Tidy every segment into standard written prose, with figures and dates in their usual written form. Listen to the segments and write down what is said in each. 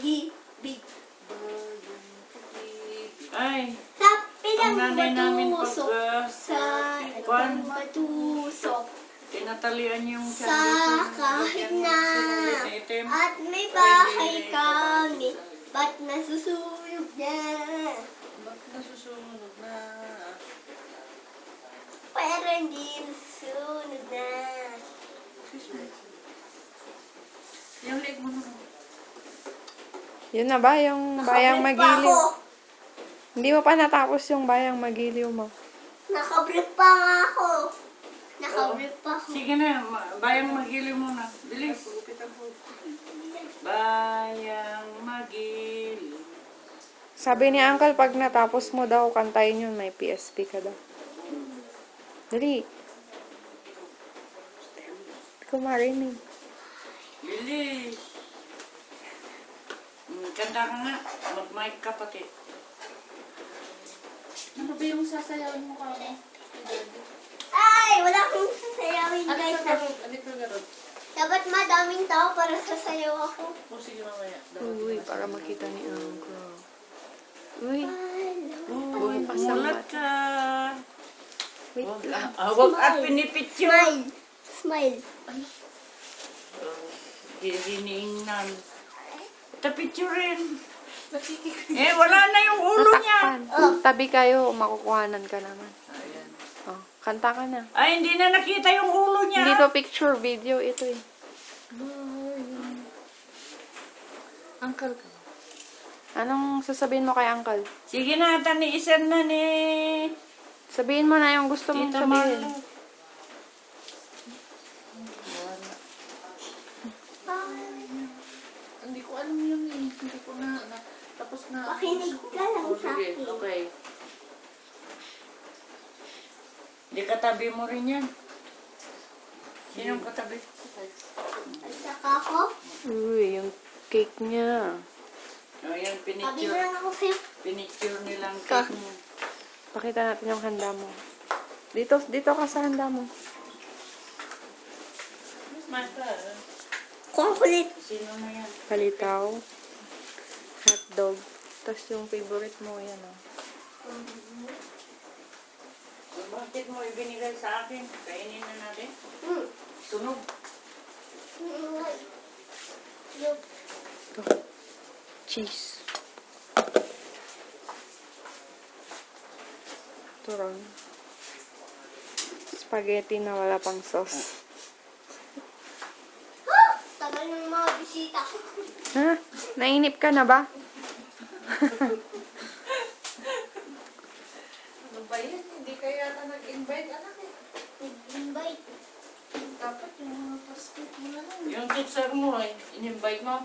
pag-ibig. Ay, Sa ang nanay namin pinagmatusok, sa Kwan. matusok, tinatalian yung sa sandito kahit na, itim. at may bahay kami, ba't nasusunog na? Ba't nasusunog na? Pero hindi nasusunog na. Yung leg mo naman. Yun na ba, yung bayang Nakabrief pa magiliw? ako. Hindi mo pa natapos yung bayang magiliw mo. Nakabrief pa nga ako. Nakabrief pa ako. Sige na, bayang magiliw muna. Bilis. Bayang magiliw. Sabi ni Uncle, pag natapos mo daw, kantayin yun, may PSP ka daw. Dali. Hindi ko marinig. Bilis. Kanta ka nga. Mag-mic ka pati. Ano ba yung sasayawin mo ka mo? Ay, wala akong sasayawin guys. Dapat madaming tao para sasayaw ako. O sige mamaya. Uy, para makita ni Uncle. Uy, Uy, Bukas ang mulat mata. ka. wait lang. Huwag at pinipicture. Smile. Smile. Hiniingnan. Ito picturein. Wala na yung ulo niya. Natakpan. Tabi kayo, makukuhanan ka naman. Ayan. Oh, kanta ka na. Ay, hindi na nakita yung ulo niya. Hindi to picture, video ito eh. Uncle ka. Anong sasabihin mo kay Uncle? Sige na, taniisan na ni Sabihin mo na yung gusto mong Tita sabihin. Marlo. Hindi ko alam yun eh. Hindi ko na tapos na. Makinig ka lang O sa sige, akin. okay. Di katabi mo rin yan. Sinong katabi? At saka ako. Uy, yung cake niya. O yan, Sabi pinicture. na lang ako sa'yo. Pinicture nilang Ka. cake mo. Pakita natin yung handa mo. Dito ka sa handa mo. Chocolate. Sino na yan? Palitaw. Hotdog. Tapos yung favorite mo, yan oh. Bakit mo ibinigay sa akin? Kainin na natin. Sunog. Ito. Cheese. Ito ron. Spaghetti na wala pang sauce. Tagal ng mga bisita. Ha? Nainip ka na ba? Ano ba yan? Hindi ka yata nag-invite anak eh. Nag-invite. Dapat yung mga passport mo na lang. Yung teacher mo ay in-invite mo?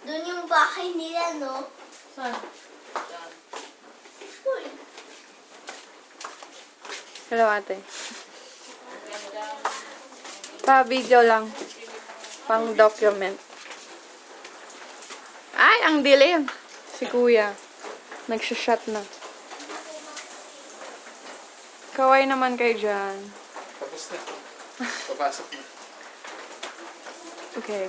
Doon yung bahay nila, no? Saan? Uy. Hello, ate. Pa-video lang. Pang-document. Ay, ang dilim. Si kuya. Nagsha-shot na. Kaway naman kayo dyan. Tapos na. Papasok na. Okay.